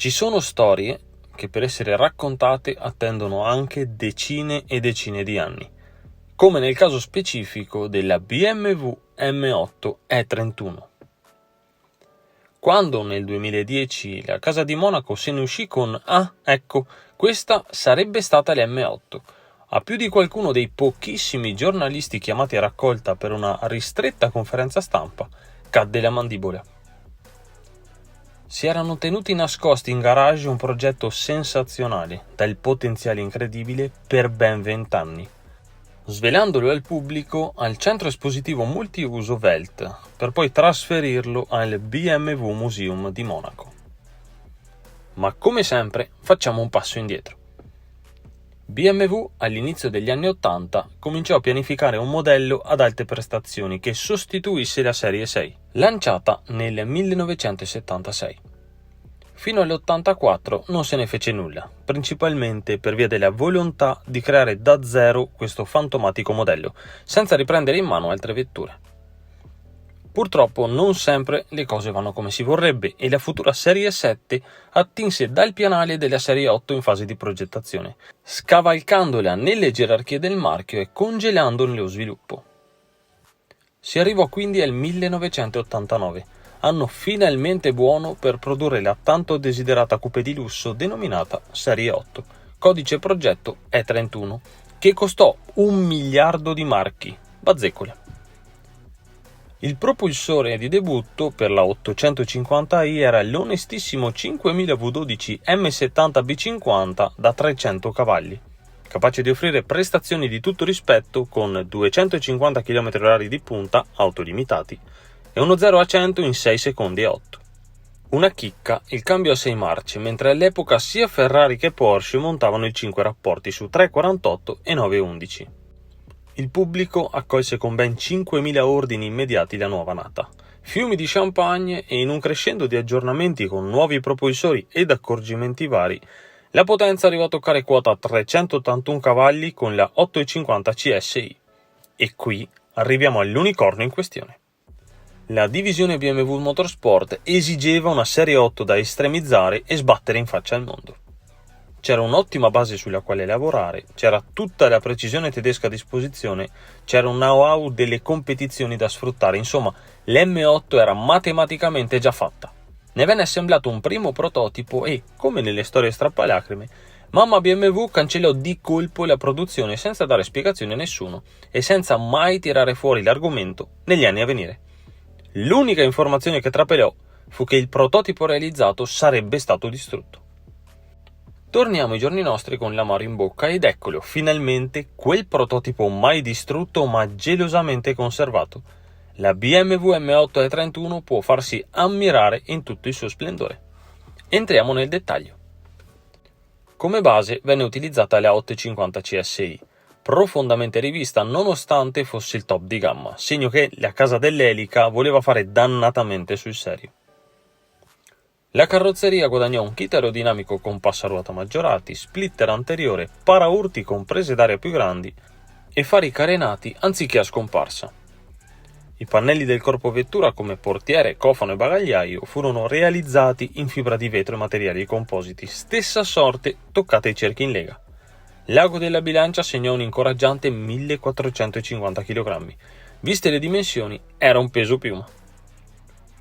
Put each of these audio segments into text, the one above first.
Ci sono storie che per essere raccontate attendono anche decine e decine di anni, come nel caso specifico della BMW M8 E31. Quando nel 2010 la casa di Monaco se ne uscì con ecco, questa sarebbe stata l'M8, a più di qualcuno dei pochissimi giornalisti chiamati a raccolta per una ristretta conferenza stampa cadde la mandibola. Si erano tenuti nascosti in garage un progetto sensazionale, dal potenziale incredibile, per ben 20 anni, svelandolo al pubblico al centro espositivo multiuso Welt, per poi trasferirlo al BMW Museum di Monaco. Ma come sempre facciamo un passo indietro. BMW all'inizio degli anni 80 cominciò a pianificare un modello ad alte prestazioni che sostituisse la serie 6, lanciata nel 1976. Fino all'84 non se ne fece nulla, principalmente per via della volontà di creare da zero questo fantomatico modello, senza riprendere in mano altre vetture. Purtroppo non sempre le cose vanno come si vorrebbe e la futura serie 7 attinse dal pianale della serie 8 in fase di progettazione, scavalcandola nelle gerarchie del marchio e congelandone lo sviluppo. Si arrivò quindi al 1989, anno finalmente buono per produrre la tanto desiderata coupé di lusso denominata serie 8, codice progetto E31, che costò 1 miliardo di marchi, bazzecole. Il propulsore di debutto per la 850i era l'onestissimo 5000 V12 M70B50 da 300 cavalli, capace di offrire prestazioni di tutto rispetto con 250 km/h di punta autolimitati e uno 0 a 100 in 6 secondi e 8. Una chicca il cambio a 6 marce, mentre all'epoca sia Ferrari che Porsche montavano i 5 rapporti su 3,48 e 9,11. Il pubblico accolse con ben 5.000 ordini immediati la nuova nata. Fiumi di champagne e in un crescendo di aggiornamenti con nuovi propulsori ed accorgimenti vari, la potenza arrivò a toccare quota 381 cavalli con la 850 CSI. E qui arriviamo all'unicorno in questione. La divisione BMW Motorsport esigeva una serie 8 da estremizzare e sbattere in faccia al mondo. C'era un'ottima base sulla quale lavorare, c'era tutta la precisione tedesca a disposizione, c'era un know-how delle competizioni da sfruttare, insomma l'M8 era matematicamente già fatta. Ne venne assemblato un primo prototipo e, come nelle storie strappalacrime, mamma BMW cancellò di colpo la produzione senza dare spiegazioni a nessuno e senza mai tirare fuori l'argomento negli anni a venire. L'unica informazione che trapelò fu che il prototipo realizzato sarebbe stato distrutto. Torniamo ai giorni nostri con l'amaro in bocca ed eccolo, finalmente quel prototipo mai distrutto ma gelosamente conservato. La BMW M8 E31 può farsi ammirare in tutto il suo splendore. Entriamo nel dettaglio. Come base venne utilizzata la 850 CSI, profondamente rivista nonostante fosse il top di gamma, segno che la casa dell'elica voleva fare dannatamente sul serio. La carrozzeria guadagnò un kit aerodinamico con passaruota maggiorati, splitter anteriore, paraurti con prese d'aria più grandi e fari carenati anziché a scomparsa. I pannelli del corpo vettura come portiere, cofano e bagagliaio furono realizzati in fibra di vetro e materiali compositi, stessa sorte toccata ai cerchi in lega. L'ago della bilancia segnò un incoraggiante 1450 kg. Viste le dimensioni, era un peso piuma.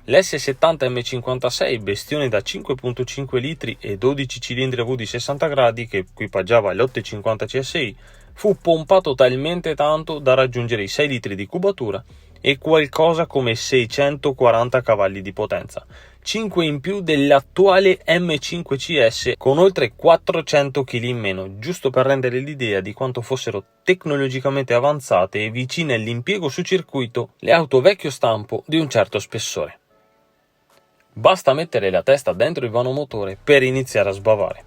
L'S70 M56, bestione da 5,5 litri e 12 cilindri a V di 60 gradi che equipaggiava l'850 CSI, fu pompato talmente tanto da raggiungere i 6 litri di cubatura e qualcosa come 640 cavalli di potenza, 5 in più dell'attuale M5 CS con oltre 400 kg in meno, giusto per rendere l'idea di quanto fossero tecnologicamente avanzate e vicine all'impiego su circuito le auto vecchio stampo di un certo spessore. Basta mettere la testa dentro il vano motore per iniziare a sbavare.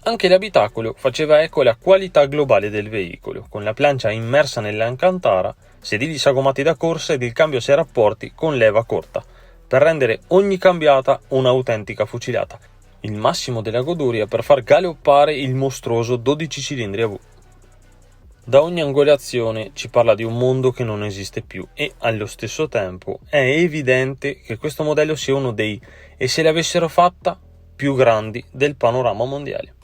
Anche l'abitacolo faceva eco alla qualità globale del veicolo, con la plancia immersa nell'Alcantara, sedili sagomati da corsa ed il cambio a 6 rapporti con leva corta, per rendere ogni cambiata un'autentica fucilata, il massimo della goduria per far galoppare il mostruoso 12 cilindri a V. Da ogni angolazione ci parla di un mondo che non esiste più e, allo stesso tempo, è evidente che questo modello sia uno dei «e se l'avessero fatta?» più grandi del panorama mondiale.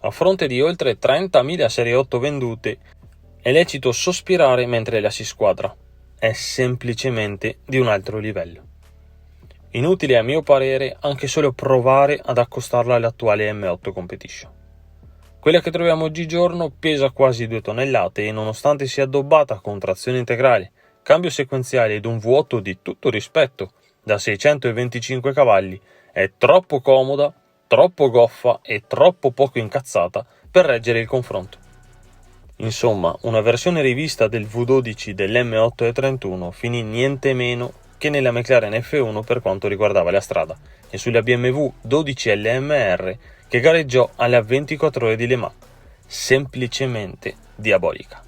A fronte di oltre 30.000 Serie 8 vendute, è lecito sospirare mentre la si squadra. È semplicemente di un altro livello. Inutile a mio parere anche solo provare ad accostarla all'attuale M8 Competition. Quella che troviamo oggigiorno pesa quasi 2 tonnellate e nonostante sia addobbata con trazione integrale, cambio sequenziale ed un V8 di tutto rispetto da 625 cavalli, è troppo comoda, troppo goffa e troppo poco incazzata per reggere il confronto. Insomma, una versione rivista del V12 dell'M8 E31 finì niente meno che nella McLaren F1 per quanto riguardava la strada e sulla BMW 12 LMR che gareggiò alle 24 ore di Le Mans. Semplicemente diabolica.